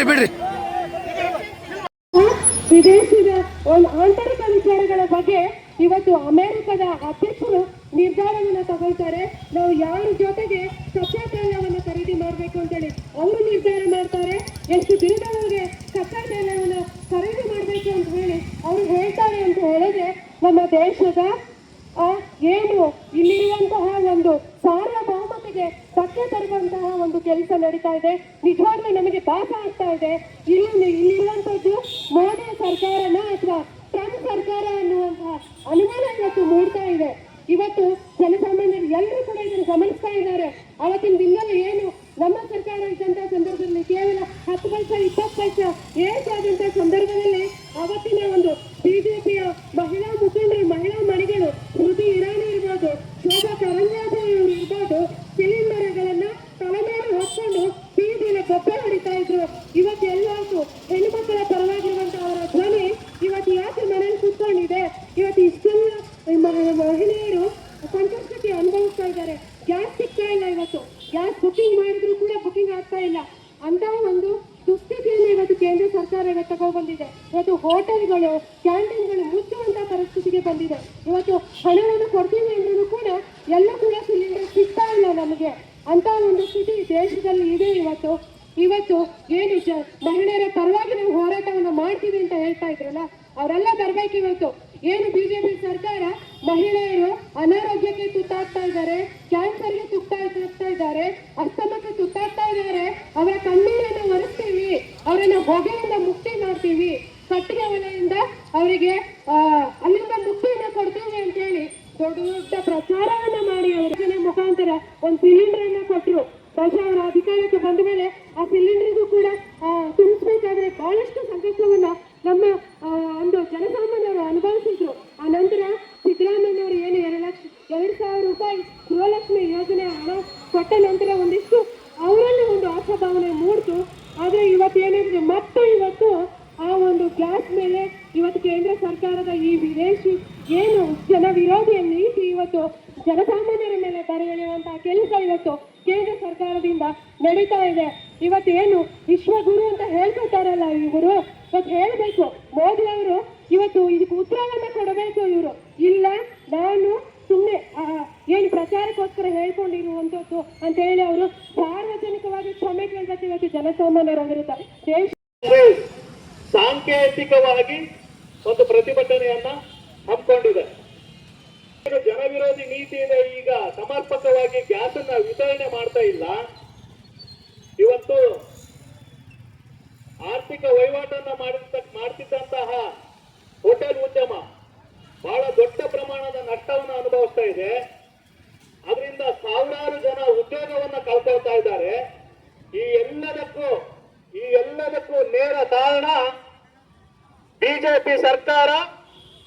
ಬಿಡ್ರಿ ವಿದೇಶದ ಆಂತರಿಕ ವಿಚಾರಗಳ ಬಗ್ಗೆ ಇವತ್ತು ಅಮೆರಿಕದ ಅಧ್ಯಕ್ಷರು ನಿರ್ಧಾರವನ್ನು ತಗೊಳ್ತಾರೆ. ನಾವು ಯಾರ ಜೊತೆಗೆ ಕಚ್ಚಾ ತೈಲವನ್ನು ಖರೀದಿ ಮಾಡಬೇಕು ಅಂತೇಳಿ ಅವರು ನಿರ್ಧಾರ ಮಾಡ್ತಾರೆ. ಎಷ್ಟು ದಿನದವರೆಗೆ ಕಚ್ಚಾ ತೈಲವನ್ನು ಖರೀದಿ ಮಾಡಬೇಕು ಅಂತ ಹೇಳಿ ಅವರು ಹೇಳ್ತಾರೆ ಅಂತ ಹೇಳಿದ್ರೆ ನಮ್ಮ ದೇಶದ ಏನು ಇಲ್ಲಿರುವಂತಹ ಒಂದು ಸಾರ್ವಭೌಮತೆಗೆ ಧಕ್ಕೆ ತರುವಂತಹ ಒಂದು ಕೆಲಸ ನಡೀತಾ ಇದೆ. ನಿಜವಾಗ್ಲೂ ನಮಗೆ ಭಾಸ ಆಗ್ತಾ ಇದೆ. ಇಲ್ಲಿರುವಂತದ್ದು ಮೋದಿ ಸರ್ಕಾರನ ಅಥವಾ ಟ್ರಂಪ್ ಸರ್ಕಾರ ಅನ್ನುವಂತಹ ಅನುಮಾನ ಇವತ್ತು ಮೂಡ್ತಾ ಇದೆ. ಇವತ್ತು ಜನಸಾಮಾನ್ಯರು ಎಲ್ಲರೂ ಕೂಡ ಇದನ್ನು ಗಮನಿಸ್ತಾ ಇದ್ದಾರೆ. ಅವತ್ತಿನ ದಿನದಲ್ಲಿ ಏನು ನಮ್ಮ ಸರ್ಕಾರ ಇದ್ದಂತಹ ಸಂದರ್ಭದಲ್ಲಿ ಕೇವಲ 10 ಪೈಸೆ 20 ಪೈಸೆ ಏಜ್ ಆದಂತಹ ಸಂದರ್ಭದಲ್ಲಿ ಅವತ್ತಿನ ಒಂದು ಬಿಜೆಪಿಯ ಮಹಿಳಾ ಮುಖಂಡರು, ಮಹಿಳಾ ಮಣಿಗಳು, ಸ್ಮೃತಿ ಇರಾನಿ ಇರ್ಬೋದು, ಶೋಭಾ ಕರಂದ್ಲಾಜೆ ಇವರು ಇರ್ಬೋದು, ಸಿಲಿಂಡರ್ಗಳನ್ನ ತಲೆ ಮೇಲೆ ಹೊತ್ಕೊಂಡು ಬೀದಿನ ಗೊಬ್ಬರ ಹೊಡಿತಾ ಇದ್ರು. ಇವತ್ತು ಎಲ್ಲಾದ್ರು ಹೆಣ್ಣು ಮಕ್ಕಳ ಪರವಾಗಿರುವಂತಹ ಅವರ ಧ್ವನಿ ಇವತ್ತು ಯಾಕೆ ಮನೇಲಿ ಕೂತ್ಕೊಂಡಿದೆ? ಇವತ್ತು ಇಷ್ಟೆಲ್ಲ ಮಹಿಳೆಯರು ಸಂಕಷ್ಟಕ್ಕೆ ಅನುಭವಿಸ್ತಾ ಇದ್ದಾರೆ. ಗ್ಯಾಸ್ ಸಿಗ್ತಾ ಇಲ್ಲ. ಇವತ್ತು ಗ್ಯಾಸ್ ಬುಕಿಂಗ್ ಮಾಡಿದ್ರು ಕೂಡ ಬುಕಿಂಗ್ ಆಗ್ತಾ ಇಲ್ಲ. ಅಂತ ಒಂದು ದುಸ್ಥಿತಿಯನ್ನು ಇವತ್ತು ಕೇಂದ್ರ ಸರ್ಕಾರ ತಗೊಂಡ್ಬಂದಿದೆ. ಇವತ್ತು ಹೋಟೆಲ್ಗಳು, ಕ್ಯಾಂಟೀನ್ಗಳು ಮುಚ್ಚುವಂತಹ ಪರಿಸ್ಥಿತಿಗೆ ಬಂದಿದೆ. ಇವತ್ತು ಹಣವನ್ನು ಕೊಡ್ತೀವಿ ಅಂದ್ರೂ ಕೂಡ ಎಲ್ಲ ಕೂಡ ಸಿಲಿಂಡರ್ ಸಿಗ್ತಾ ಇಲ್ಲ ನಮಗೆ. ಅಂತ ಒಂದು ಸ್ಥಿತಿ ದೇಶದಲ್ಲಿ ಇದೆ. ಇವತ್ತು ಏನು ಮಹಿಳೆಯರ ಪರವಾಗಿ ನಾವು ಹೋರಾಟವನ್ನು ಮಾಡ್ತೀವಿ ಅಂತ ಹೇಳ್ತಾ ಇದ್ರಲ್ಲ, ಅವರೆಲ್ಲ ಬರ್ಬೇಕು. ಇವತ್ತು ಏನು ಬಿಜೆಪಿ ಸರ್ಕಾರ ಮಹಿಳೆಯರು ಅನಾರೋಗ್ಯಕ್ಕೆ ತುತ್ತಾಗ್ತಾ ಇದ್ದಾರೆ, ಕ್ಯಾನ್ಸರ್ಗೆ ತುತ್ತಾಗ್ತಾ ಇದ್ದಾರೆ, ಅಸ್ತಮಕ್ಕೆ ತುತ್ತಾಗ್ತಾ ಇದ್ದಾರೆ, ಅವರ ಕಣ್ಣೀರನ್ನು ಒರೆಸ್ತೀವಿ, ಅವರನ್ನ ಹೊಗೆಯಿಂದ ಮುಕ್ತಿ ಮಾಡ್ತೀವಿ, ಕಟ್ಟಿಗೆ ಒಲೆಯಿಂದ ಅವರಿಗೆ ಅಲ್ಲಿಂದ ಮುಕ್ತಿಯನ್ನು ಕೊಡ್ತೀವಿ ಅಂತ ಹೇಳಿ ದೊಡ್ಡ ದೊಡ್ಡ ಪ್ರಚಾರವನ್ನ ಮಾಡಿ ಅವರ ಮುಖಾಂತರ ಒಂದು ಸಿಲಿಂಡರ್ ಅನ್ನ ಕೊಟ್ಟರು. ಬಹುಶಃ ಅವರ ಅಧಿಕಾರಕ್ಕೆ ಬಂದ ಮೇಲೆ ಆ ಸಿಲಿಂಡರ್ಗೂ ಕೂಡ ತುಂಬಿಸ್ಬೇಕಾದ್ರೆ ಬಹಳಷ್ಟು ಸಂಕಷ್ಟವನ್ನ ನಮ್ಮ ಒಂದು ಜನಸಾಮಾನ್ಯರು ಅನುಭವಿಸಿದ್ರು. ಆ ನಂತರ ಸಿದ್ದರಾಮಯ್ಯನವರು ಏನು 2,000 ರೂಪಾಯಿ ಗೃಹಲಕ್ಷ್ಮಿ ಯೋಜನೆ ಹಣ ಕೊಟ್ಟ ನಂತರ ಒಂದಿಷ್ಟು ಅವರಲ್ಲಿ ಒಂದು ಆಶಾಭಾವನೆ ಮೂಡ್ತು. ಆದ್ರೆ ಇವತ್ತೇನಿದ್ರೆ ಮತ್ತೆ ಇವತ್ತು ಆ ಒಂದು ಗ್ಯಾಸ್ ಮೇಲೆ ಇವತ್ತು ಕೇಂದ್ರ ಸರ್ಕಾರದ ಈ ವಿದೇಶಿ ಏನು ಜನ ವಿರೋಧಿಯ ನೀತಿ ಇವತ್ತು ಜನಸಾಮಾನ್ಯರ ಮೇಲೆ ಬರೆಯುವಂತಹ ಕೆಲಸ ಇವತ್ತು ಕೇಂದ್ರ ಸರ್ಕಾರದಿಂದ ನಡೀತಾ ಇದೆ. ಇವತ್ತೇನು ವಿಶ್ವಗುರು ಅಂತ ಹೇಳ್ಕೊತಾರಲ್ಲ ಇವರು, ಇವತ್ತು ಹೇಳ್ಬೇಕು ಮೋದಿ ಅವರು ಇವತ್ತು ಇದಕ್ಕೆ ಉತ್ತರವನ್ನ ಕೊಡಬೇಕು. ಇವರು ಇಲ್ಲ, ನಾನು ಸುಮ್ಮನೆ ಏನು ಪ್ರಚಾರಕ್ಕೋಸ್ಕರ ಹೇಳ್ಕೊಂಡಿರುವಂತದ್ದು ಅಂತ ಹೇಳಿ ಅವರು ಸಾರ್ವಜನಿಕವಾಗಿ ಕ್ಷಮೆ ಕೇಳಬೇಕು. ಇವತ್ತು ಜನಸಾಮಾನ್ಯರ ವಿರುದ್ಧ ದೇಶ ಸಾಂಕೇತಿಕವಾಗಿ ಒಂದು ಪ್ರತಿಭಟನೆಯನ್ನ ಹಮ್ಮಿಕೊಂಡಿದೆ. ಜನ ವಿರೋಧಿ ನೀತಿ ಇದೆ. ಈಗ ಸಮರ್ಪಕವಾಗಿ ಗ್ಯಾಸ್ ಅನ್ನ ವಿತರಣೆ ಮಾಡ್ತಾ ಇಲ್ಲ. ಇವತ್ತು ಆರ್ಥಿಕ ವಹಿವಾಟನ್ನ ಮಾಡ್ತಿದ್ದಂತಹ ಹೋಟೆಲ್ ಉದ್ಯಮ ಬಹಳ ದೊಡ್ಡ ಪ್ರಮಾಣದ ನಷ್ಟವನ್ನು ಅನುಭವಿಸ್ತಾ ಇದೆ. ಅದರಿಂದ ಸಾವಿರಾರು ಜನ ಉದ್ಯೋಗವನ್ನ ಕಳ್ಕೊಳ್ತಾ ಇದ್ದಾರೆ. ಈ ಎಲ್ಲದಕ್ಕೂ ನೇರ ಕಾರಣ ಬಿಜೆಪಿ ಸರ್ಕಾರ,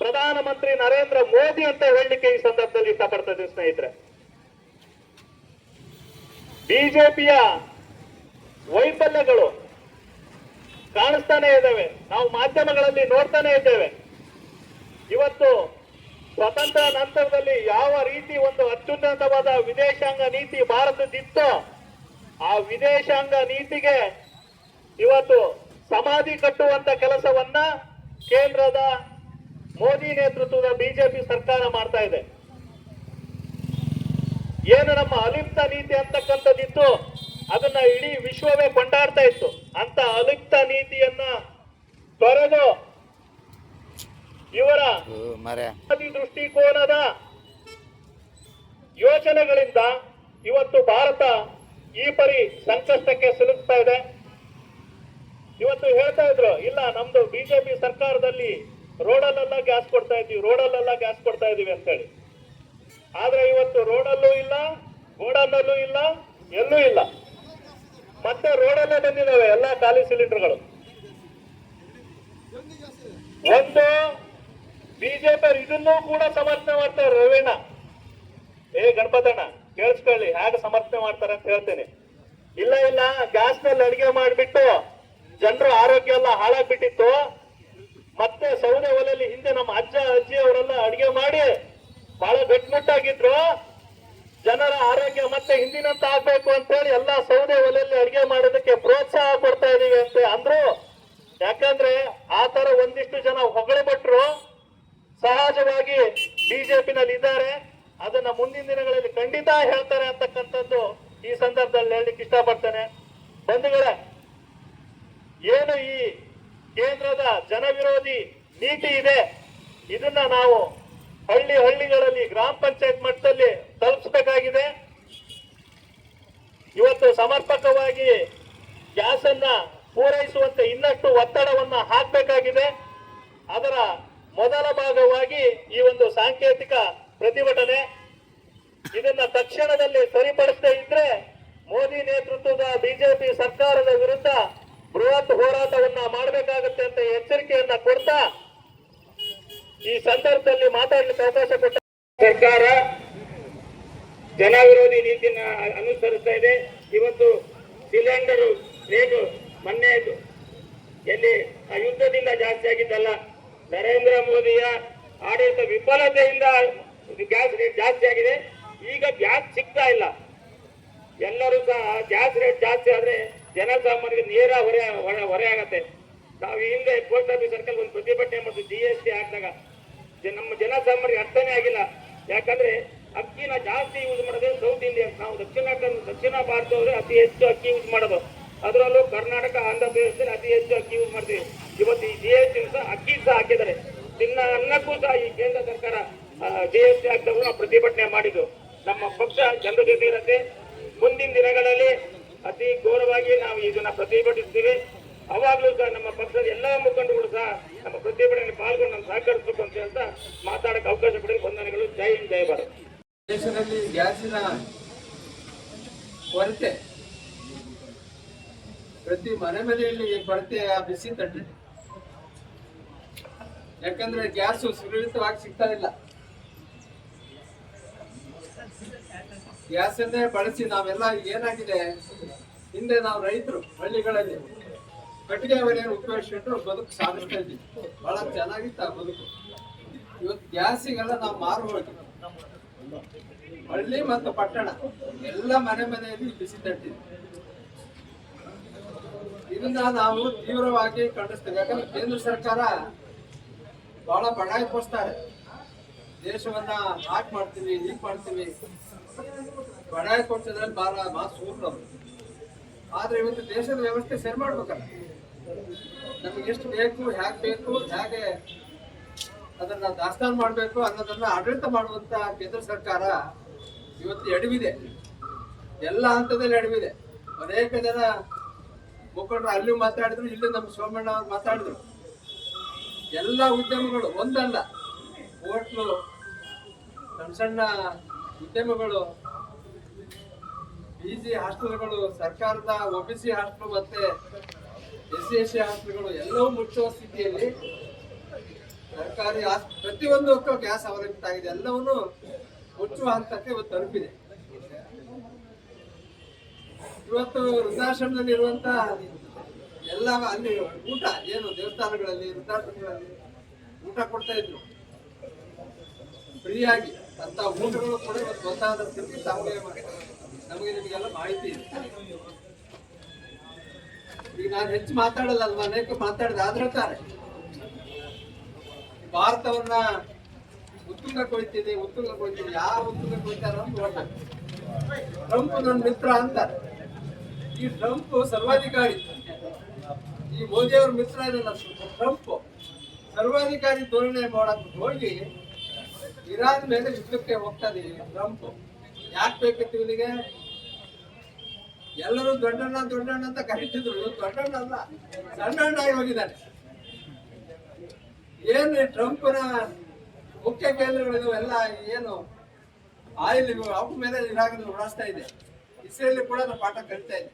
ಪ್ರಧಾನಮಂತ್ರಿ ನರೇಂದ್ರ ಮೋದಿ ಅಂತ ಹೇಳಲಿಕ್ಕೆ ಈ ಸಂದರ್ಭದಲ್ಲಿ ಇಷ್ಟಪಡ್ತಾ ಇದ್ದೀನಿ ಸ್ನೇಹಿತರೆ. ಬಿಜೆಪಿಯ ವೈಫಲ್ಯಗಳು ಕಾಣಿಸ್ತಾನೆ ಇದ್ದಾವೆ, ನಾವು ಮಾಧ್ಯಮಗಳಲ್ಲಿ ನೋಡ್ತಾನೆ ಇದ್ದೇವೆ. ಇವತ್ತು ಸ್ವತಂತ್ರ ನಂತರದಲ್ಲಿ ಯಾವ ರೀತಿ ಒಂದು ಅತ್ಯುನ್ನತವಾದ ವಿದೇಶಾಂಗ ನೀತಿ ಭಾರತದಿತ್ತೋ ಆ ವಿದೇಶಾಂಗ ನೀತಿಗೆ ಇವತ್ತು ಸಮಾಧಿ ಕಟ್ಟುವಂತ ಕೆಲಸವನ್ನ ಕೇಂದ್ರದ ಮೋದಿ ನೇತೃತ್ವದ ಬಿಜೆಪಿ ಸರ್ಕಾರ ಮಾಡ್ತಾ ಇದೆ. ಏನು ನಮ್ಮ ಅಲಿಪ್ತ ನೀತಿ ಅಂತಕ್ಕಂಥದ್ದಿತ್ತು, ಅದನ್ನ ಇಡೀ ವಿಶ್ವವೇ ಕೊಂಡಾಡ್ತಾ ಇತ್ತು. ಅಂತ ಅಲಿಪ್ತ ನೀತಿಯನ್ನ ತೊರೆದು ಇವರ ದೃಷ್ಟಿಕೋನದ ಯೋಚನೆಗಳಿಂದ ಇವತ್ತು ಭಾರತ ಈ ಪರಿ ಸಂಕಷ್ಟಕ್ಕೆ ಸಿಲುಕ್ತಾ ಇದೆ. ಇವತ್ತು ಹೇಳ್ತಾ ಇದ್ರು, ಇಲ್ಲ ನಮ್ದು ಬಿಜೆಪಿ ಸರ್ಕಾರದಲ್ಲಿ ರೋಡಲ್ಲೆಲ್ಲ ಗ್ಯಾಸ್ ಕೊಡ್ತಾ ಇದೀವಿ ಅಂತೇಳಿ. ಆದ್ರೆ ಇವತ್ತು ರೋಡಲ್ಲೂ ಇಲ್ಲ, ಗೋಡನ್ನಲ್ಲೂ ಇಲ್ಲ, ಎಲ್ಲೂ ಇಲ್ಲ. ಮತ್ತೆ ರೋಡಲ್ಲೇ ಬಂದಿದ್ದಾವೆ ಎಲ್ಲ ಖಾಲಿ ಸಿಲಿಂಡರ್ಗಳು. ಒಂದು ಬಿಜೆಪಿ ಇದನ್ನೂ ಕೂಡ ಸಮರ್ಥನೆ ಮಾಡ್ತಾರೆ. ರವೀಣ ಗಣಪತಣ್ಣ ಕೇಳಿಸ್ಕೊಳ್ಳಿ, ಹೇಗೆ ಸಮರ್ಥನೆ ಮಾಡ್ತಾರೆ ಅಂತ ಹೇಳ್ತೇನೆ. ಇಲ್ಲ ಗ್ಯಾಸ್ ನಲ್ಲಿ ಅಡಿಗೆ ಮಾಡಿಬಿಟ್ಟು ಜನರ ಆರೋಗ್ಯ ಎಲ್ಲ ಹಾಳಾಗ್ಬಿಟ್ಟಿತ್ತು. ಮತ್ತೆ ಸೌದೆ ಒಲೆಯಲ್ಲಿ ಹಿಂದೆ ನಮ್ಮ ಅಜ್ಜ ಅಜ್ಜಿ ಅವರೆಲ್ಲ ಅಡಿಗೆ ಮಾಡಿ ಬಹಳ ಗಟ್ಟಿಮುಟ್ಟಾಗಿದ್ರು. ಜನರ ಆರೋಗ್ಯ ಮತ್ತೆ ಹಿಂದಿನಂತ ಆಗ್ಬೇಕು ಅಂತ ಹೇಳಿ ಎಲ್ಲಾ ಸೌದೆ ಒಲೆಯಲ್ಲಿ ಅಡಿಗೆ ಮಾಡೋದಕ್ಕೆ ಪ್ರೋತ್ಸಾಹ ಕೊಡ್ತಾ ಇದೀವಿ ಅಂತ ಅಂದ್ರು. ಯಾಕಂದ್ರೆ ಆ ತರ ಒಂದಿಷ್ಟು ಜನ ಹೊಗಳು ಭಟ್ರು ಸಹಜವಾಗಿ ಬಿಜೆಪಿನಲ್ಲಿ ಇದ್ದಾರೆ. ಅದನ್ನ ಮುಂದಿನ ದಿನಗಳಲ್ಲಿ ಖಂಡಿತ ಹೇಳ್ತಾರೆ ಅಂತಕ್ಕಂಥದ್ದು ಈ ಸಂದರ್ಭದಲ್ಲಿ ಹೇಳಲಿಕ್ಕೆ ಇಷ್ಟಪಡ್ತೇನೆ. ಬಂಧುಗಳೇ, ಏನು ಈ ಕೇಂದ್ರದ ಜನವಿರೋಧಿ ನೀತಿ ಇದೆ, ಇದನ್ನ ನಾವು ಹಳ್ಳಿಗಳಲ್ಲಿ ಗ್ರಾಮ ಪಂಚಾಯತ್ ಮಟ್ಟದಲ್ಲಿ ತಲುಪಿಸಬೇಕಾಗಿದೆ. ಇವತ್ತು ಸಮರ್ಪಕವಾಗಿ ಗ್ಯಾಸ್ ಅನ್ನ ಪೂರೈಸುವಂತೆ ಇನ್ನಷ್ಟು ಒತ್ತಡವನ್ನ ಹಾಕಬೇಕಾಗಿದೆ. ಅದರ ಮೊದಲ ಭಾಗವಾಗಿ ಈ ಒಂದು ಸಾಂಕೇತಿಕ ಪ್ರತಿಭಟನೆ. ಇದನ್ನ ತಕ್ಷಣದಲ್ಲಿ ಸರಿಪಡಿಸದೇ ಇದ್ರೆ ಮೋದಿ ನೇತೃತ್ವದ ಬಿಜೆಪಿ ಸರ್ಕಾರದ ವಿರುದ್ಧ ಬೃಹತ್ ಹೋರಾಟವನ್ನ ಮಾಡಬೇಕಾಗುತ್ತೆ ಅಂತ ಎಚ್ಚರಿಕೆಯನ್ನ ಕೊಡ್ತಾ ಈ ಸಂದರ್ಭದಲ್ಲಿ ಮಾತಾಡಲಿಕ್ಕೆ ಅವಕಾಶ ಕೊಟ್ಟ ಸರ್ಕಾರ ಜನ ವಿರೋಧಿ ನೀತಿಯನ್ನು ಅನುಸರಿಸ್ತಾ ಇದೆ. ಇವತ್ತು ಸಿಲಿಂಡರ್ ರೇಟು ಮೊನ್ನೆ ಎಲ್ಲಿ ಆ ಯುದ್ಧದಿಂದ ಜಾಸ್ತಿ ಆಗಿದ್ದಲ್ಲ, ನರೇಂದ್ರ ಮೋದಿಯ ಆಡಳಿತ ವಿಫಲತೆಯಿಂದ ಗ್ಯಾಸ್ ರೇಟ್ ಜಾಸ್ತಿ ಆಗಿದೆ. ಈಗ ಗ್ಯಾಸ್ ಸಿಗ್ತಾ ಇಲ್ಲ. ಎಲ್ಲರೂ ಸಹ ಗ್ಯಾಸ್ ರೇಟ್ ಜಾಸ್ತಿ ಆದ್ರೆ ಜನಸಾಮಾನ್ಯರಿಗೆ ನೇರ ಹೊರೆ ಆಗತ್ತೆ. ನಾವು ಹಿಂದೆ ಪೋಸ್ಟ್ ಆಫೀಸ್ ಸರ್ಕಲ್ ಒಂದು ಪ್ರತಿಭಟನೆ ಮಾಡಿದ್ವಿ GST ಹಾಕಿದಾಗ. ನಮ್ಮ ಜನಸಾಮಾನ್ಯರಿಗೆ ಅರ್ಥನೇ ಆಗಿಲ್ಲ. ಯಾಕಂದ್ರೆ ಅಕ್ಕಿನ ಜಾಸ್ತಿ ಯೂಸ್ ಮಾಡೋದು ಸೌತ್ ಇಂಡಿಯನ್ಸ್. ನಾವು ದಕ್ಷಿಣ ಭಾರತದವರು ಅತಿ ಹೆಚ್ಚು ಅಕ್ಕಿ ಯೂಸ್ ಮಾಡೋದು. ಅದರಲ್ಲೂ ಕರ್ನಾಟಕ, ಆಂಧ್ರ ಪ್ರದೇಶದಲ್ಲಿ ಅತಿ ಹೆಚ್ಚು ಅಕ್ಕಿ ಯೂಸ್ ಮಾಡ್ತೀವಿ. ಇವತ್ತು ಈ GST ಸಹ ಅಕ್ಕಿ ಸಹ ಹಾಕಿದ್ದಾರೆ. ಅನ್ನಕ್ಕೂ ಸಹ ಈ ಕೇಂದ್ರ ಸರ್ಕಾರ GST ಹಾಕಿದವರು ನಾವು ಪ್ರತಿಭಟನೆ ಮಾಡಿದ್ದು. ನಮ್ಮ ಪಕ್ಷ ಜನರ ಜೊತೆ ಇರುತ್ತೆ. ಮುಂದಿನ ದಿನಗಳಲ್ಲಿ ಅತಿ ಘೋರವಾಗಿ ನಾವು ಇದನ್ನ ಪ್ರತಿಭಟಿಸ್ತೀವಿ. ಅವಾಗಲೂ ಸಹ ನಮ್ಮ ಪಕ್ಷದ ಎಲ್ಲಾ ಮುಖಂಡರು ಸಹ ನಮ್ಮ ಪ್ರತಿಭಟನೆ ಪಾಲ್ಗೊಂಡು ನಾವು ಸಹಕರಿಸಬೇಕು ಅಂತ ಹೇಳ್ತಾ ಮಾತಾಡಕ್ಕೆ ಅವಕಾಶ ಪಡೆದು ವಂದನೆಗಳು. ಜೈ ಹಿಂದ್, ಜೈ ಭಾರತ್. ದೇಶದಲ್ಲಿ ಗ್ಯಾಸಿನ ಕೊರತೆ, ಪ್ರತಿ ಮನೆಯಲ್ಲಿ ಕೊರತೆ ಬಿಸಿ ತಟ್ಟಿ. ಯಾಕಂದ್ರೆ ಗ್ಯಾಸ್ ಸುರಕ್ಷಿತವಾಗಿ ಸಿಗ್ತಾ ಇಲ್ಲ. ಗ್ಯಾಸ್ ಅನ್ನೇ ಬಳಸಿ ನಾವೆಲ್ಲ ಏನಾಗಿದೆ, ಹಿಂದೆ ನಾವು ರೈತರು ಹಳ್ಳಿಗಳಲ್ಲಿ ಕಟ್ಟಿಗೆ ಒಲೆಯನ್ನು ಉಪಯೋಗಿಸಿಕೊಂಡು ಬದುಕು ಸಾಗಿಸ್ತಾ ಇದ್ವಿ. ಬಹಳ ಚೆನ್ನಾಗಿತ್ತು ಆ ಬದುಕು. ಇವತ್ತು ಗ್ಯಾಸಿಗೆಲ್ಲ ನಾವು ಮಾರು ಹೋಗಿ ಹಳ್ಳಿ ಮತ್ತು ಪಟ್ಟಣ ಎಲ್ಲ ಮನೆಯಲ್ಲಿ ಬಿಸಿ ತಟ್ಟಿದ್ವಿ. ಇದನ್ನ ನಾವು ತೀವ್ರವಾಗಿ ಖಂಡಿಸ್ತೇವೆ. ಯಾಕಂದ್ರೆ ಕೇಂದ್ರ ಸರ್ಕಾರ ಬಹಳ ಬಡಾಯಿಸ್ತಾರೆ. ದೇಶವನ್ನ ಹಾಕ್ ಮಾಡ್ತೀವಿ, ಹೀಗ್ ಮಾಡ್ತೀವಿ, ಬಡಾಯಿ ಕೊಡ್ತಿದ್ರಲ್ಲಿ ಬಹಳ ಸೂರ್ನವರು. ಆದ್ರೆ ಇವತ್ತು ದೇಶದ ವ್ಯವಸ್ಥೆ ಸರಿ ಮಾಡ್ಬೇಕಲ್ಲ. ನಮಗೆ ಎಷ್ಟು ಬೇಕು, ಹ್ಯಾಕ್ ಬೇಕು, ಹೇಗೆ ಅದನ್ನ ದಾಸ್ತಾನು ಮಾಡಬೇಕು ಅನ್ನೋದನ್ನ ಆಡಳಿತ ಮಾಡುವಂತ ಕೇಂದ್ರ ಸರ್ಕಾರ ಇವತ್ತು ಎಡವಿದೆ. ಎಲ್ಲ ಹಂತದಲ್ಲಿ ಎಡವಿದೆ. ಅನೇಕ ಜನ ಮುಖಂಡರು ಅಲ್ಲಿ ಮಾತಾಡಿದ್ರು, ಇಲ್ಲಿ ನಮ್ಮ ಸೋಮಣ್ಣ ಅವ್ರು ಮಾತಾಡಿದ್ರು. ಎಲ್ಲ ಉದ್ಯಮಗಳು ಒಂದಲ್ಲ, ಹೋಟ್ಲು, ಸಣ್ಣ ಸಣ್ಣ ಉದ್ಯಮಗಳು, PG ಹಾಸ್ಟೆಲ್ಗಳು, ಸರ್ಕಾರದ OBC ಹಾಸ್ಟೆಲ್ ಮತ್ತೆ SC ಹಾಸ್ಟೆಲ್ಗಳು ಎಲ್ಲವೂ ಮುಚ್ಚುವ ಸ್ಥಿತಿಯಲ್ಲಿ ಸರ್ಕಾರಿ ಪ್ರತಿಯೊಂದಕ್ಕೂ ಗ್ಯಾಸ್ ಅವಲಂಬಿತ ಆಗಿದೆ. ಎಲ್ಲವನ್ನೂ ಮುಚ್ಚುವ ಹಂತಕ್ಕೆ ಇವತ್ತು ತಲುಪಿದೆ. ಇವತ್ತು ವೃದ್ಧಾಶ್ರಮದಲ್ಲಿ ಇರುವಂತ ಎಲ್ಲ ಅಲ್ಲಿ ಊಟ ಏನು ದೇವಸ್ಥಾನಗಳಲ್ಲಿ, ವೃದ್ಧಾಶ್ರಮಗಳಲ್ಲಿ ಊಟ ಕೊಡ್ತಾ ಇದ್ರು ಫ್ರೀಯಾಗಿ. ಅಂತ ಊಟಗಳು ಕೂಡ ಇವತ್ತು ಗೊತ್ತಾದ ಸ್ಥಿತಿ ನಮಗೆ ನಿಮಗೆಲ್ಲ ಮಾಹಿತಿ ಇದೆ. ಈಗ ನಾನು ಹೆಚ್ಚು ಮಾತಾಡಲ್ಲ, ಅನೇಕ ಮಾತಾಡಿದ ಆದ್ರೆ ಭಾರತವನ್ನ ಉತ್ತುಂಗ ಕೊಯ್ತೀನಿ. ಯಾವ ಉತ್ತುಂಗ ಕೊಯ್ತಾರ ಅಂತ ನೋಡ್ಬೇಕು. ಟ್ರಂಪ್ ನನ್ನ ಮಿತ್ರ ಅಂತಾರೆ. ಈ ಟ್ರಂಪ್ ಸರ್ವಾಧಿಕಾರಿ. ಈ ಮೋದಿಯವ್ರ ಮಿತ್ರ ಇರಲ್ಲ ಟ್ರಂಪ್. ಸರ್ವಾಧಿಕಾರಿ ಧೋರಣೆ ಮಾಡಕ್ ಹೋಗಿ ಇರಾನ್ ಮೇಲೆ ಯುದ್ಧಕ್ಕೆ ಹೋಗ್ತಾನೆ ಟ್ರಂಪ್. ಯಾಕೆ ಬೇಕಿತ್ತು ಇವನಿಗೆ? ಎಲ್ಲರೂ ದೊಡ್ಡಣ್ಣ ದೊಡ್ಡಣ್ಣ ಅಂತ ಕರೀತಿದ್ರು. ದೊಡ್ಡಣ್ಣ ಅಲ್ಲ, ಸಣ್ಣಣ್ಣ ಆಗಿ ಹೋಗಿದ್ದಾನೆ. ಏನು ಟ್ರಂಪ್ನ ಮುಖ್ಯ ಕೇಂದ್ರಗಳು ಎಲ್ಲ ಏನು ಆಯಿಲ್ ಅವ್ರ ಮೇಲೆ ಇರಾನ್ ಉಡಾಸ್ತಾ ಇದೆ. ಇಸ್ರೇಲ್ ಕೂಡ ನಾವು ಪಾಠ ಕಲಿತಾ ಇದೆ.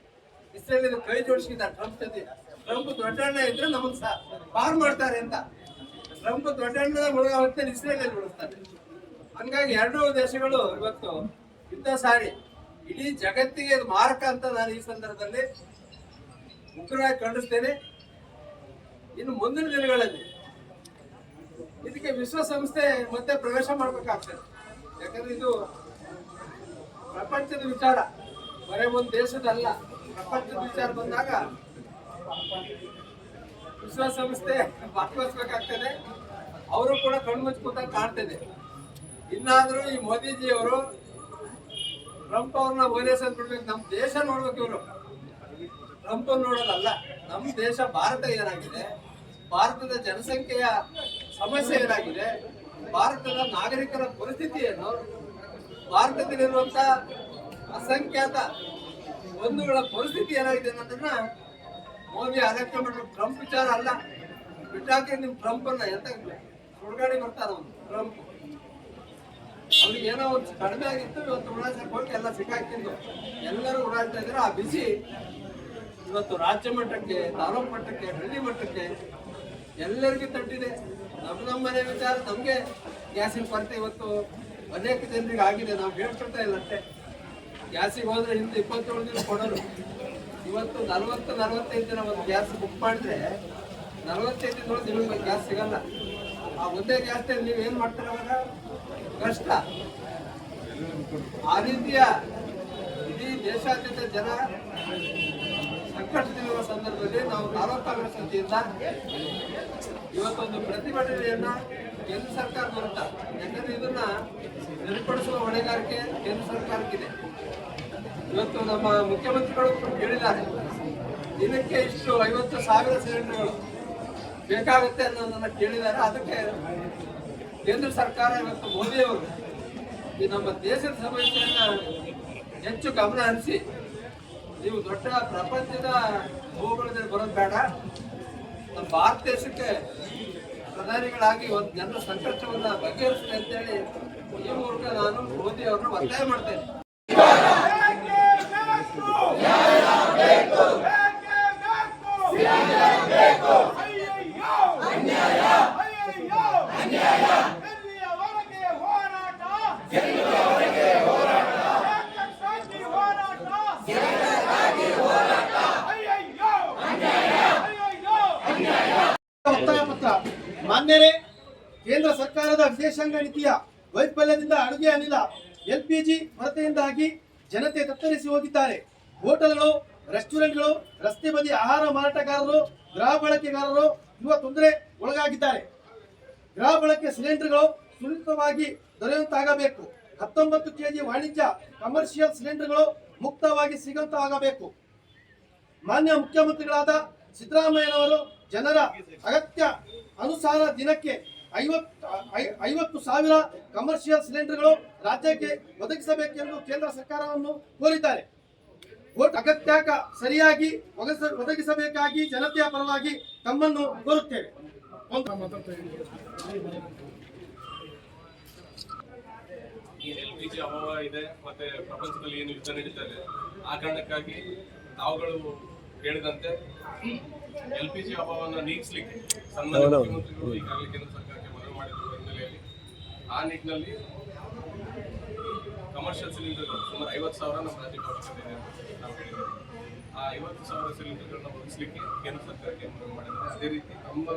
ಇಸ್ರೇಲ್ ಕೈ ಜೋಡಿಸಿದ್ದಾರೆ ಟ್ರಂಪ್ ಜೊತೆ. ಟ್ರಂಪ್ ದೊಡ್ಡಣ್ಣ ಇದ್ರೆ ನಮಗ್ ಪಾರ್ ಮಾಡ್ತಾರೆ ಅಂತ. ಟ್ರಂಪ್ ದೊಡ್ಡಣ್ಣ ಮುಳುಗ ಹೊತ್ತಲ್ಲಿ ಇಸ್ರೇಲ್ ಉಳಿಸ್ತಾರೆ. ಹಂಗಾಗಿ ಎರಡೂ ದೇಶಗಳು ಇವತ್ತು ಯುದ್ಧ ಸಾರಿ ಇಡೀ ಜಗತ್ತಿಗೆ ಇದು ಮಾರಕ ಅಂತ ನಾನು ಈ ಸಂದರ್ಭದಲ್ಲಿ ಉಗ್ರವಾಗಿ ಖಂಡಿಸ್ತೇನೆ. ಇನ್ನು ಮುಂದಿನ ದಿನಗಳಲ್ಲಿ ಇದಕ್ಕೆ ವಿಶ್ವಸಂಸ್ಥೆ ಮತ್ತೆ ಪ್ರವೇಶ ಮಾಡಬೇಕಾಗ್ತದೆ. ಯಾಕಂದ್ರೆ ಇದು ಪ್ರಪಂಚದ ವಿಚಾರ, ಬರೀ ಒಂದು ದೇಶದಲ್ಲ, ಪ್ರಪಂಚದ ವಿಚಾರ ಬಂದಾಗ ವಿಶ್ವಸಂಸ್ಥೆ ಭಾಗವಹಿಸಬೇಕಾಗ್ತದೆ. ಅವರು ಕೂಡ ಕಣ್ಮುಚ್ಕೋತ ಕಾಣ್ತದೆ. ಇನ್ನಾದ್ರೂ ಈ ಮೋದಿಜಿಯವರು ಟ್ರಂಪ್ ಅವ್ರನ್ನ ಓಲೈಸ್ ಅಂತ ಬಿಡ್ಬೇಕು. ನಮ್ಮ ದೇಶ ನೋಡ್ಬೇಕು. ಇವರು ಟ್ರಂಪ್ ನೋಡೋದಲ್ಲ. ನಮ್ಮ ದೇಶ ಭಾರತ ಏನಾಗಿದೆ, ಭಾರತದ ಜನಸಂಖ್ಯೆಯ ಸಮಸ್ಯೆ ಏನಾಗಿದೆ, ಭಾರತದ ನಾಗರಿಕರ ಪರಿಸ್ಥಿತಿ ಏನು, ಭಾರತದಲ್ಲಿರುವಂತ ಅಸಂಖ್ಯಾತ ಬಂಧುಗಳ ಪರಿಸ್ಥಿತಿ ಏನಾಗಿದೆ ಅನ್ನೋದನ್ನ ಮೋದಿ ಆಲೋಚನೆ ಮಾಡಿದ್ರು. ಟ್ರಂಪ್ ವಿಚಾರ ಅಲ್ಲ. ಬಿಟ್ಟಾಕಿ ನಿಮ್ ಟ್ರಂಪ್ ಅನ್ನ ಎಂತ ಸುಡ್ಗಾಡಿ ಬರ್ತಾರ ಅವನು ಟ್ರಂಪ್. ಅವ್ರಿಗೆ ಏನೋ ಒಂದು ಕಡಿಮೆ ಆಗಿತ್ತು, ಇವತ್ತು ಉಡಾಸಕ್ಕೆ ಹೋಗಿ ಎಲ್ಲ ಸಿಕ್ಕಾಕಿದ್ದು ಎಲ್ಲರೂ ಓಡಾಡ್ತಾ ಇದ್ರೆ ಆ ಬಿಸಿ ಇವತ್ತು ರಾಜ್ಯ ಮಟ್ಟಕ್ಕೆ, ತಾಲೂಕು ಮಟ್ಟಕ್ಕೆ, ಹಳ್ಳಿ ಮಟ್ಟಕ್ಕೆ ಎಲ್ಲರಿಗೂ ತಟ್ಟಿದೆ. ನಮ್ಮ ಮನೆ ವಿಚಾರ, ನಮಗೆ ಗ್ಯಾಸಿನ ಕೊರತೆ ಇವತ್ತು ಅನೇಕ ಜನರಿಗೆ ಆಗಿದೆ. ನಾವು ಹೇಳ್ಕೊಳ್ತಾ ಇಲ್ಲ ಅಷ್ಟೇ. ಗ್ಯಾಸಿಗೆ ಹೋದ್ರೆ ಹಿಂದೆ 27 ದಿನ ಕೊಡೋರು, ಇವತ್ತು 40-45 ದಿನ ಒಂದು ಗ್ಯಾಸ್ ಬುಕ್ ಮಾಡಿದ್ರೆ 45 ದಿನದೊಳಗೆ ನಿಮಗೆ ಗ್ಯಾಸ್ ಸಿಗಲ್ಲ. ಆ ಒಂದೇ ಗ್ಯಾಸ್ ನೀವು ಏನ್ ಮಾಡ್ತೀರ ಅವಾಗ ಕಷ್ಟ. ಆ ರೀತಿಯ ಇಡೀ ದೇಶಾದ್ಯಂತ ಜನ ಸಂಕಷ್ಟದಲ್ಲಿರುವ ಸಂದರ್ಭದಲ್ಲಿ ನಾವು ತಾಲೂಕು ಕಾಂಗ್ರೆಸ್ ವತಿಯಿಂದ ಇವತ್ತೊಂದು ಪ್ರತಿಭಟನೆಯನ್ನ ಕೇಂದ್ರ ಸರ್ಕಾರ ಬರುತ್ತಾ. ಯಾಕಂದ್ರೆ ಇದನ್ನ ಸರಿಪಡಿಸುವ ಹೊಣೆಗಾರಿಕೆ ಕೇಂದ್ರ ಸರ್ಕಾರಕ್ಕಿದೆ. ಇವತ್ತು ನಮ್ಮ ಮುಖ್ಯಮಂತ್ರಿಗಳು ಹೇಳಿದ್ದಾರೆ, ದಿನಕ್ಕೆ ಇಷ್ಟು 50,000 ಸಿಲಿಂಡರ್ಗಳು ಬೇಕಾಗುತ್ತೆ ಅನ್ನೋದನ್ನ ಕೇಳಿದ್ದಾರೆ. ಅದಕ್ಕೆ ಕೇಂದ್ರ ಸರ್ಕಾರ ಇವತ್ತು ಮೋದಿಯವರು ಈ ನಮ್ಮ ದೇಶದ ಸಮಸ್ಯೆಯನ್ನ ಹೆಚ್ಚು ಗಮನ ಹರಿಸಿ, ನೀವು ದೊಡ್ಡ ಪ್ರಪಂಚದ ಭೂಗೋಳದಲ್ಲಿ ಬರೋದು ಬೇಡ, ನಮ್ಮ ಭಾರತ ದೇಶಕ್ಕೆ ಪ್ರಧಾನಿಗಳಾಗಿ ಒಂದು ಜನರ ಸಂಕಷ್ಟವನ್ನ ಬಗೆಹರಿಸಲಿ ಅಂತೇಳಿ ಈ ಮೂಲಕ ನಾನು ಮೋದಿ ಅವರನ್ನು ಒತ್ತಾಯ ಮಾಡ್ತೇನೆ. ಒತ್ತಾಯ ಪತ್ರ. ಮಾನ್ಯರೇ, ಕೇಂದ್ರ ಸರ್ಕಾರದ ವಿದೇಶಾಂಗ ನೀತಿಯ ವೈಫಲ್ಯದಿಂದ ಅಡುಗೆ ಅನಿಲ LPG ಕೊರತೆಯಿಂದಾಗಿ ಜನತೆ ತತ್ತರಿಸಿ ಹೋಗಿದ್ದಾರೆ. ಹೋಟೆಲ್ಗಳು, ರೆಸ್ಟೋರೆಂಟ್ಗಳು, ರಸ್ತೆ ಬದಿ ಆಹಾರ ಮಾರಾಟಗಾರರು, ಗೃಹ ಬಳಕೆಗಾರರು ಯುವ ತೊಂದರೆ ಒಳಗಾಗಿದ್ದಾರೆ. ಗೃಹ ಬಳಕೆ ಸಿಲಿಂಡರ್ಗಳು ಸುರಕ್ಷಿತವಾಗಿ ದೊರೆಯುವಂತಾಗಬೇಕು. 19 kg ವಾಣಿಜ್ಯ ಕಮರ್ಷಿಯಲ್ ಸಿಲಿಂಡರ್ಗಳು ಮುಕ್ತವಾಗಿ ಸಿಗುವಂತಾಗಬೇಕು. ಮಾನ್ಯ ಮುಖ್ಯಮಂತ್ರಿಗಳಾದ ಸಿದ್ದರಾಮಯ್ಯನವರು ಜನರ ಅಗತ್ಯ ಅನುಸಾರ ದಿನಕ್ಕೆ 50,000 ಕಮರ್ಷಿಯಲ್ ಸಿಲಿಂಡರ್ಗಳು ರಾಜ್ಯಕ್ಕೆ ಒದಗಿಸಬೇಕೆಂದು ಕೇಂದ್ರ ಸರ್ಕಾರವನ್ನು ಕೋರಿದ್ದಾರೆ. ಅಗತ್ಯ ಸರಿಯಾಗಿ ಒದಗಿಸಬೇಕಾಗಿ ಜನತೆಯ ಪರವಾಗಿ ತಮ್ಮನ್ನು ಕೋರುತ್ತೇವೆ. LPG ಅಭಾವ ಇದೆ, ಮತ್ತೆ ಪ್ರಪಂಚದಲ್ಲಿ ಏನು ಯುದ್ಧ ನಡೀತಾ ಇದೆ, ಆ ಕಾರಣಕ್ಕಾಗಿ ನಾವುಗಳು ಹೇಳಿದಂತೆ LPG ಅಭಾವವನ್ನು ನೀಗಿಸಲಿಕ್ಕೆ ಸನ್ಮಾನ್ಯ ಮುಖ್ಯಮಂತ್ರಿಗಳು ಈಗಾಗಲೇ ಕೇಂದ್ರ ಸರ್ಕಾರಕ್ಕೆ ಮನವಿ ಮಾಡಿರುವ ಹಿನ್ನೆಲೆಯಲ್ಲಿ ಆ ನಿಟ್ಟಿನಲ್ಲಿ ಕಮರ್ಷಿಯಲ್ ಸಿಲಿಂಡರ್ಗಳು ಸುಮಾರು 50,000 ನಮ್ಮ ರಾಜ್ಯಕ್ಕೆ ಅವಶ್ಯಕತೆ ಇದೆ ಅಂತ ನಾವು ಹೇಳಿದ್ದೇವೆ. ಆ 50,000 ಸಿಲಿಂಡರ್ಗಳನ್ನ ಒದಗಿಸಲಿಕ್ಕೆ ಕೇಂದ್ರ ಸರ್ಕಾರಕ್ಕೆ ಮನವಿ ಮಾಡಿದ್ದಾರೆ. ಅದೇ ರೀತಿ ನಮ್ಮ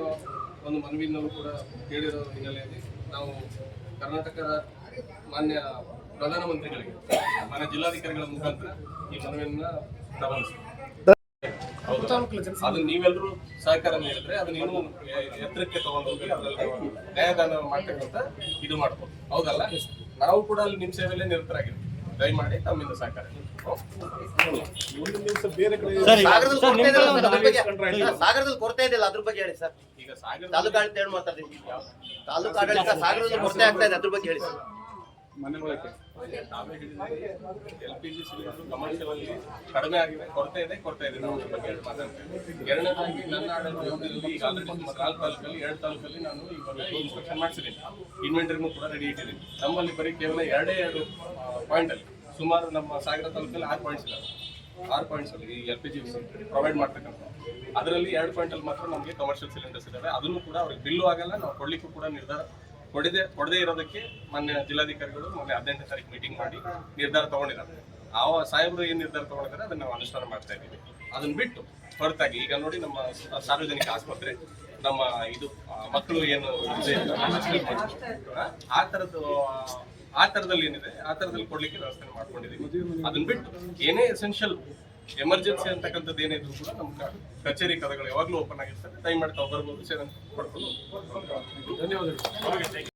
ಒಂದು ಮನವಿಯನ್ನು ಕೂಡ ಕೇಳಿರೋ ಹಿನ್ನೆಲೆಯಲ್ಲಿ ನಾವು ಕರ್ನಾಟಕದ ಮಾನ್ಯ ಪ್ರಧಾನಮಂತ್ರಿಗಳಿಗೆ, ಮಾನ್ಯ ಜಿಲ್ಲಾಧಿಕಾರಿಗಳ ಮುಖಾಂತರ ಈ ಮನವಿಯನ್ನ ರವಾನಿಸ್ತೀವಿ. ಅದು ನೀವೆಲ್ಲರೂ ಸಹಕಾರ ನೀಡಿದ್ರೆ ಅದನ್ನ ಇನ್ನೂ ಎತ್ತರಕ್ಕೆ ತಗೊಂಡೋಗಿ ಅದರಲ್ಲಿ ನ್ಯಾಯದಾನ ಮಾಡ್ತಕ್ಕಂಥ ಇದು ಮಾಡ್ಬೋದು. ಹೌದಲ್ಲ? ನಾವು ಕೂಡ ಅಲ್ಲಿ ನಿಮ್ಮ ಸೇವೆಯಲ್ಲೇ ನಿರತರಾಗಿರ್ತೀವಿ. ದಯಮಾಡಿ ತಮ್ಮಿಂದ ಸಹಕಾರ. ಸಾಗರದಲ್ಲಿ ಕೊರತೆ ಇದೆಯಲ್ಲ, ಅದ್ರ ಬಗ್ಗೆ ಹೇಳಿ ಸರ್. ಈಗ ಸಾಗರ ತಾಲೂಕು ಆಡಳಿತ ಹೇಳಿ ಮಾತಾಡ್ತೀನಿ. ತಾಲೂಕು ಆಡಳಿತ ಸಾಗರದಲ್ಲಿ ಕೊರತೆ ಆಗ್ತಾ ಇದೆ, ಅದ್ರ ಬಗ್ಗೆ ಹೇಳಿ ಸರ್. ನಾವೇ ಹೇಳಿದ್ವಿ, LPG ಸಿಲಿಂಡರ್ ಕಮರ್ಷಿಯಲ್ ಅಲ್ಲಿ ಕಡಿಮೆ ಆಗಿದೆ, ಕೊರತೆ ಇದೆ ನಾವು ಅದ್ರ ಬಗ್ಗೆ ಮಾತಾಡ್ತೇವೆ. ಎರಡನೇದಾಗಿ ನನ್ನ ಆಡಳಿತದಲ್ಲಿ ಈಗ ಆಲ್ರೆಡಿ 4 ತಾಲೂಕಲ್ಲಿ 2 ತಾಲೂಕಲ್ಲಿ ನಾನು ಈಗ ಇನ್ಸ್ಪೆಕ್ಷನ್ ಮಾಡಿಸಿದ್ದೀನಿ. ಇನ್ವೆಂಟರಿನೂ ಕೂಡ ರೆಡಿ ಇಟ್ಟಿದ್ದೀನಿ. ನಮ್ಮಲ್ಲಿ ಬರೀ ಕೇವಲ 2 ಪಾಯಿಂಟ್ ಅಲ್ಲಿ ಸುಮಾರು ನಮ್ಮ ಸಾಗರ ತಾಲೂಕಲ್ಲಿ 6 ಪಾಯಿಂಟ್ಸ್ ಇದ್ದಾವೆ. 6 ಪಾಯಿಂಟ್ಸ್ ಅಲ್ಲಿ ಈ LPG ಪ್ರೊವೈಡ್ ಮಾಡ್ತಕ್ಕಂಥ ಅದರಲ್ಲಿ 2 ಪಾಯಿಂಟ್ ಅಲ್ಲಿ ಮಾತ್ರ ನಮಗೆ ಕಮರ್ಷಿಯಲ್ ಸಿಲಿಂಡರ್ಸ್ ಇದ್ದಾವೆ. ಅದನ್ನು ಕೂಡ ಅವ್ರಿಗೆ ಬಿಲ್ಲು ಆಗಲ್ಲ, ನಾವು ಕೊಡ್ಲಿಕ್ಕೂ ಕೂಡ ನಿರ್ಧಾರ ಕೊಡದೇ ಇರೋದಕ್ಕೆ ಮಾನ್ಯ ಜಿಲ್ಲಾಧಿಕಾರಿಗಳು ಮೊನ್ನೆ 18ನೇ ತಾರೀಕು ಮೀಟಿಂಗ್ ಮಾಡಿ ನಿರ್ಧಾರ ತಗೊಂಡಿದ್ದಾರೆ. ಸಾಹೇಬರು ಏನ್ ನಿರ್ಧಾರ ತಗೊಂಡಿದ್ದಾರೆ ಅದನ್ನ ನಾವು ಅನುಷ್ಠಾನ ಮಾಡ್ತಾ ಇದ್ದೀವಿ. ಅದನ್ನ ಬಿಟ್ಟು ಹೊರತಾಗಿ ಈಗ ನೋಡಿ ನಮ್ಮ ಸಾರ್ವಜನಿಕ ಆಸ್ಪತ್ರೆ, ನಮ್ಮ ಇದು ಮಕ್ಕಳು ಏನು ಆ ತರದಲ್ಲಿ ಏನಿದೆ ಆ ತರದಲ್ಲಿ ಕೊಡ್ಲಿಕ್ಕೆ ವ್ಯವಸ್ಥೆ ಮಾಡ್ಕೊಂಡಿದ್ದೀವಿ. ಅದನ್ನ ಬಿಟ್ಟು ಏನೇ ಎಸೆನ್ಷಿಯಲ್ ಎಮರ್ಜೆನ್ಸಿ ಅಂತಕ್ಕಂಥದ್ದು ಏನಿದ್ರು ಕೂಡ ನಮ್ಮ ಕಚೇರಿ ಕದಗಳು ಯಾವಾಗಲೂ ಓಪನ್ ಆಗಿರ್ತದೆ. ದಯಮಾಡಿ ತಾವು ಬರ್ಬೋದು, ಸೇವೆ ಪಡ್ಕೊಂಡು. ಧನ್ಯವಾದಗಳು.